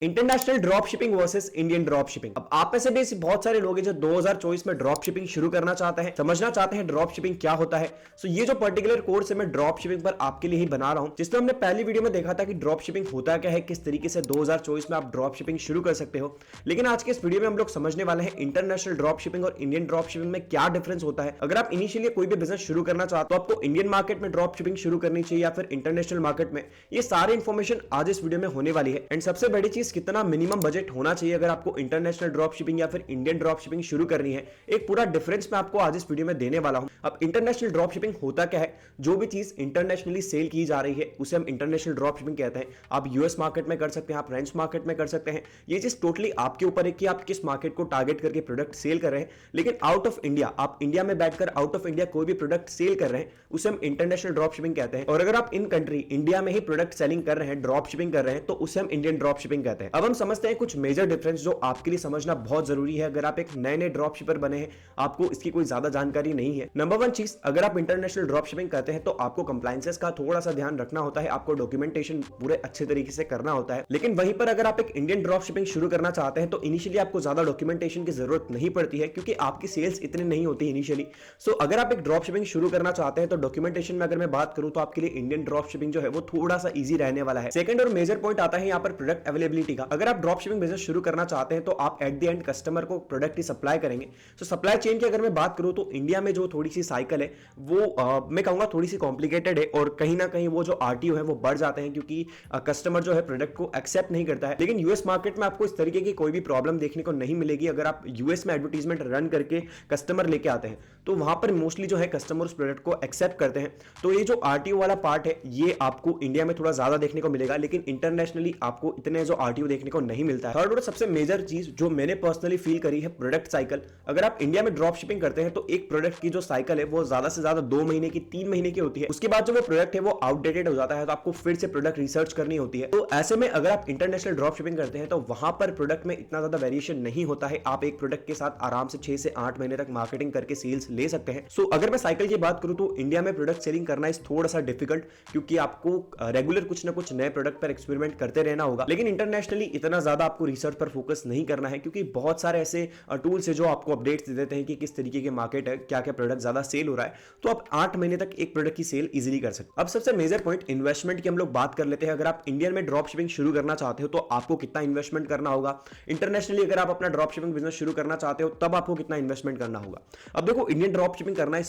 International drop shipping versus Indian drop shipping. अब आप में से भी बहुत सारे लोग हैं जो 2024 में ड्रॉप शिपिंग शुरू करना चाहते हैं, समझना चाहते हैं ड्रॉप शिपिंग क्या होता है। सो ये जो पर्टिकुलर कोर्स है मैं ड्रॉप शिपिंग पर आपके लिए ही बना रहा हूं, जिसमें हमने पहली वीडियो में देखा था कि ड्रॉप शिपिंग होता क्या है, किस तरीके से 2024 में आप ड्रॉप शिपिंग शुरू कर सकते हो। लेकिन आज के इस वीडियो में हम लोग समझने वाले हैं इंटरनेशनल ड्रॉप शिपिंग और इंडियन ड्रॉप शिपिंग में क्या डिफरेंस होता है। अगर आप इनिशियली कोई भी बिजनेस शुरू करना चाहते हो, आपको इंडियन मार्केट में ड्रॉप शिपिंग शुरू करनी चाहिए या फिर इंटरनेशनल मार्केट में, ये सारी इंफॉर्मेशन आज इस वीडियो में होने वाली है। एंड सबसे बड़ी चीज, कितना मिनिमम बजट होना चाहिए अगर आपको इंटरनेशनल ड्रॉप शिपिंग या फिर इंडियन ड्रॉप शिपिंग शुरू करनी है, एक पूरा डिफरेंस मैं आपको आज इस वीडियो में देने वाला हूं। अब इंटरनेशनल ड्रॉप शिपिंग होता क्या है? जो भी चीज इंटरनेशनली सेल की जा रही है उसे हम इंटरनेशनल ड्रॉप शिपिंग कहते हैं। आप यूएस मार्केट में कर सकते हैं, आप फ्रेंच मार्केट में कर सकते हैं। ये चीज टोटली आपके ऊपर है कि आप किस मार्केट को टारगेट करके प्रोडक्ट सेल कर रहे हैं। लेकिन आउट ऑफ इंडिया, आप इंडिया में बैठकर आउट ऑफ इंडिया कोई भी प्रोडक्ट सेल कर रहे हैं, उसे हम इंटरनेशनल ड्रॉप शिपिंग कहते हैं। और अगर आप इन कंट्री इंडिया में ही प्रोडक्ट सेलिंग कर रहे हैं, ड्रॉप शिपिंग कर रहे हैं, तो उसे हम इंडियन ड्रॉप शिपिंग कहते हैं। अब हम समझते हैं कुछ मेजर डिफरेंस जो आपके लिए समझना बहुत जरूरी है। अगर आप एक नए नए ड्रॉप शिपर बने हैं, आपको इसकी कोई ज्यादा जानकारी नहीं है। नंबर वन चीज, अगर आप इंटरनेशनल ड्रॉप शिपिंग करते हैं तो आपको कंप्लायंसेस का थोड़ा सा ध्यान रखना होता है, आपको डॉक्यूमेंटेशन पूरे अच्छे तरीके से करना होता है। लेकिन वहीं पर अगर आप एक इंडियन ड्रॉप शिपिंग शुरू करना चाहते हैं तो इनिशियली आपको ज्यादा डॉक्यूमेंटेशन की जरूरत नहीं पड़ती है, क्योंकि आपकी सेल्स इतनी नहीं होती इनिशियली। सो अगर आप एक ड्रॉप शिपिंग शुरू करना चाहते हैं तो डॉक्यूमेंटेशन में अगर मैं बात करूं तो आपके लिए इंडियन ड्रॉप शिपिंग जो है वो थोड़ा सा ईजी रहने वाला है। सेकंड और मेजर पॉइंट आता है यहाँ पर प्रोडक्ट अवेलेबिलिटी का। अगर आप ड्रॉप शिपिंग बिजनेस शुरू करना चाहते हैं तो आप एट द एंड कस्टमर को प्रोडक्ट ही सप्लाई करेंगे। तो सप्लाई चेन की अगर मैं बात करूं तो इंडिया में जो थोड़ी सी साइकिल है वो मैं कहूंगा थोड़ी सी कॉम्प्लिकेटेड है, और कहीं ना कहीं वो जो आरटीओ है वो बढ़ जाते हैं, क्योंकि कस्टमर जो है प्रोडक्ट को एक्सेप्ट नहीं करता है। लेकिन यूएस मार्केट में आपको इस तरीके की कोई भी प्रॉब्लम देखने को नहीं मिलेगी। अगर आप यूएस में एडवर्टीजमेंट रन करके कस्टमर लेके आते हैं तो वहां पर मोस्टली जो है कस्टमर उस प्रोडक्ट को एक्सेप्ट करते हैं। तो ये जो आरटीओ वाला पार्ट है ये आपको इंडिया में थोड़ा ज्यादा देखने को मिलेगा, लेकिन इंटरनेशनली आपको इतने जो आरटीओ देखने को नहीं मिलता है। थर्ड और सबसे मेजर चीज जो मैंने पर्सनली फील करी है, प्रोडक्ट साइकिल। अगर आप इंडिया में ड्रॉप शिपिंग करते हैं तो एक प्रोडक्ट की जो साइकिल है वो ज्यादा से ज्यादा 2 महीने की, 3 महीने की होती है। उसके बाद जो वो प्रोडक्ट है वो आउटडेटेड हो जाता है, तो आपको फिर से प्रोडक्ट रिसर्च करनी होती है। तो ऐसे में अगर आप इंटरनेशनल ड्रॉप शिपिंग करते हैं तो वहां पर प्रोडक्ट में इतना ज्यादा वेरिएशन नहीं होता है। आप एक प्रोडक्ट के साथ आराम से 6 से 8 महीने तक मार्केटिंग करके सेल्स ले सकते हैं। सो अगर मैं साइकिल की बात करूं तो इंडिया में प्रोडक्ट सेलिंग करना इस थोड़ा सा डिफिकल्ट, क्योंकि आपको रेगुलर कुछ ना कुछ नए प्रोडक्ट पर एक्सपेरिमेंट करते रहना होगा। लेकिन इंटरनेशनली इतना ज्यादा आपको रिसर्च पर फोकस नहीं करना है, क्योंकि बहुत सारे ऐसे टूल्स है जो आपको अपडेट्स दे देते हैं कि किस तरीके के मार्केट है, क्या क्या प्रोडक्ट ज्यादा सेल हो रहा है। तो आप 8 महीने तक एक प्रोडक्ट की सेल इजीली कर सकते हैं। अब सबसे मेजर पॉइंट इन्वेस्टमेंट की हम लोग बात कर लेते हैं। अगर आप इंडियन में ड्रॉप शिपिंग शुरू करना चाहते हो तो आपको कितना इन्वेस्टमेंट करना होगा। इंटरनेशनली अगर आप अपना ड्रॉप शिपिंग बिजनेस शुरू करना चाहते हो तब आपको कितना इन्वेस्टमेंट करना होगा। अब देखो, इंडियन ड्रॉप शिपिंग करना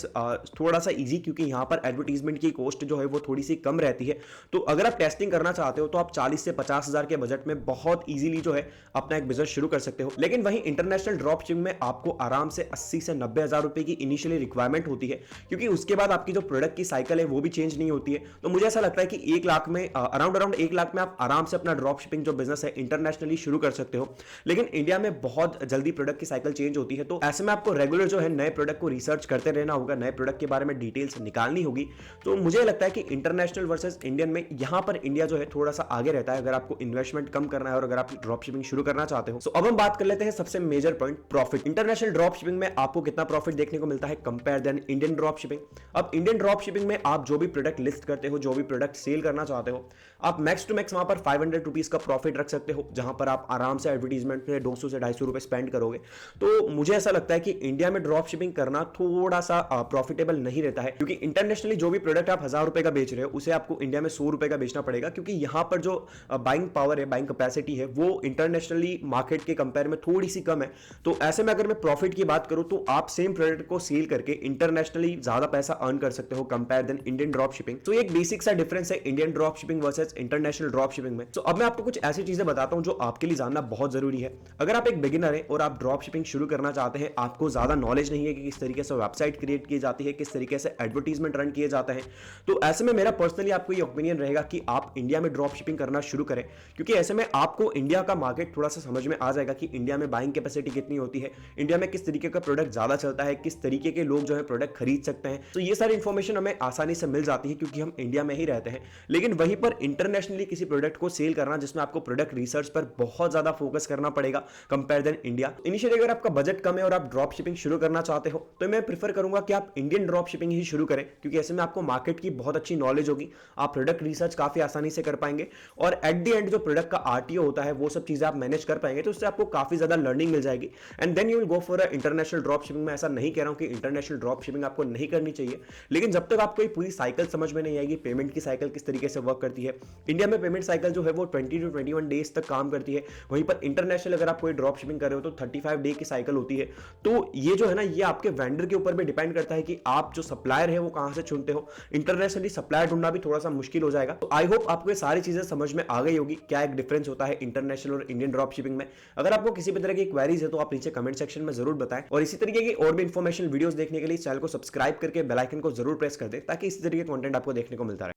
थोड़ा सा इजी, क्योंकि यहां पर एडवर्टीजमेंट की कॉस्ट जो है वो थोड़ी सी कम रहती है। तो अगर आप टेस्टिंग करना चाहते हो तो आप 40 से 50 हजार के बजट में बहुत इजीली जो है अपना एक बिजनेस शुरू कर सकते हो। लेकिन वहीं इंटरनेशनल ड्रॉप शिपिंग में आपको आराम से 80 से 90 हजार रुपए की इनिशियली रिक्वायरमेंट होती है, क्योंकि उसके बाद आपकी जो प्रोडक्ट की साइकिल है वो भी चेंज नहीं होती है। तो मुझे ऐसा लगता है कि 1 लाख में अराउंड 1 लाख में आप आराम से अपना ड्रॉप शिपिंग जो बिजनेस है इंटरनेशनली शुरू कर सकते हो। लेकिन इंडिया में बहुत जल्दी प्रोडक्ट की साइकिल चेंज होती है, तो ऐसे में आपको रेगुलर जो है नए प्रोडक्ट को रिसर्च करते रहना होगा, नए प्रोडक्ट के बारे में डिटेल्स निकालनी होगी। तो मुझे लगता है कि इंटरनेशनल वर्सेस इंडियन में यहां पर इंडिया जो है थोड़ा सा आगे रहता है, अगर आपको इन्वेस्टमेंट कम करना है और अगर आप ड्रॉप शिपिंग शुरू करना चाहते हो। सो अब हम बात कर लेते हैं सबसे major point, profit. International drop shipping में आपको कितना प्रॉफिट देखने को मिलता है compare than Indian drop shipping. अब इंडियन ड्रॉप शिपिंग में आप जो भी प्रोडक्ट लिस्ट करते हो, जो भी प्रोडक्ट सेल करना चाहते हो, आप मैक्स टू मैक्स वहां पर 500 रुपीज का प्रॉफिट रख सकते हो, जहां पर आप आराम से एडवर्टीजमेंट में 200 से 250 रुपए स्पेंड करोगे। तो मुझे ऐसा लगता है कि इंडिया में ड्रॉप शिपिंग करना थोड़ा सा प्रॉफिटेबल नहीं रहता है, क्योंकि इंटरनेशनली जो भी प्रोडक्ट आप 1000 रुपए का बेच रहे हो उसे आपको इंडिया में 100 रुपए का बेचना पड़ेगा, क्योंकि यहां पर जो बाइंग पावर है, बाइंग कैपेसिटी है, वो इंटरनेशनली मार्केट के कंपेयर में थोड़ी सी कम है। तो ऐसे में अगर मैं प्रॉफिट की बात करूं तो आप सेम प्रोडक्ट को सेल करके इंटरनेशनली ज्यादा पैसा अर्न कर सकते हो compare than Indian drop shipping. तो एक बेसिक सा डिफरेंस है Indian drop shipping versus international drop shipping में। तो अब मैं आपको कुछ ऐसी चीजें बताता हूं जो आपके लिए जानना बहुत जरूरी है। अगर आप एक बिगिनर है और आप ड्रॉप शिपिंग शुरू करना चाहते हैं, आपको ज्यादा नॉलेज नहीं है कि किस तरीके से वेबसाइट क्रिएट की जाती है, किस तरीके से एडवर्टीजमेंट रन किए जाते हैं, तो ऐसे में मेरा पर्सनली आपको ये ओपिनियन रहेगा कि आप इंडिया में ड्रॉप शिपिंग करना शुरू करें, क्योंकि ऐसे में आपको इंडिया का मार्केट थोड़ा सा समझ में आ जाएगा कि इंडिया में बाइंग कैपेसिटी कितनी होती है, इंडिया में किस तरीके का प्रोडक्ट ज्यादा चलता है, किस तरीके के लोग जो है प्रोडक्ट खरीद सकते हैं। तो ये सारी इंफॉर्मेशन हमें आसानी से मिल जाती है, क्योंकि हम इंडिया में ही रहते हैं। लेकिन वहीं पर इंटरनेशनली किसी प्रोडक्ट को सेल करना, जिसमें आपको प्रोडक्ट रिसर्च पर बहुत ज्यादा फोकस करना पड़ेगा कंपेयर देन इंडिया। इनिशियली अगर आपका बजट कम है और आप ड्रॉप शिपिंग शुरू करना चाहते हो तो मैं प्रीफर करूंगा कि आप इंडियन ड्रॉप शिपिंग ही शुरू करें, क्योंकि ऐसे में आपको मार्केट की बहुत अच्छी नॉलेज होगी, आप प्रोडक्ट रिसर्च काफी आसानी से कर पाएंगे, और एट द एंड जो प्रोडक्ट का आरटीओ होता है वो सब चीजें आप मैनेज कर पाएंगे, तो उससे आपको काफी ज्यादा लर्निंग मिल जाएगी and then you will go for a international drop shipping. मैं ऐसा नहीं कह रहा हूं कि इंटरनेशनल ड्रॉप शिपिंग आपको नहीं करनी चाहिए, लेकिन जब तक आपको ये पूरी साइकिल समझ में नहीं आएगी, पेमेंट की साइकिल किस तरीके से वर्क करती है। इंडिया में पेमेंट साइकिल जो है वो 20 to 21 डेज तक काम करती है, वहीं पर इंटरनेशनल अगर आप कोई ड्रॉप शिपिंग कर रहे हो तो 35 डे की साइकिल होती है। तो ये जो है ना, ये आपके वेंडर के ऊपर भी डिपेंड करता है कि आप जो सप्लायर है वो कहां से चुनते हो। इंटरनेशनली सप्लायर ढूंढना भी थोड़ा सा मुश्किल हो जाएगा। तो आई होप आपको ये सारी चीजें समझ में आ गई होगी, क्या एक डिफरेंस होता है इंटरनेशनल और इंडियन ड्रॉप शिपिंग में। अगर आपको किसी भी तरह की क्वेरीज है तो आप नीचे कमेंट सेक्शन में जरूर बताएं, और इसी तरीके की और भी इन्फॉर्मेशन वीडियोस देखने के लिए चैनल को सब्सक्राइब करके बेल आइकन को जरूर प्रेस कर दें, ताकि इसी तरीके का कंटेंट आपको देखने को मिलता रहे।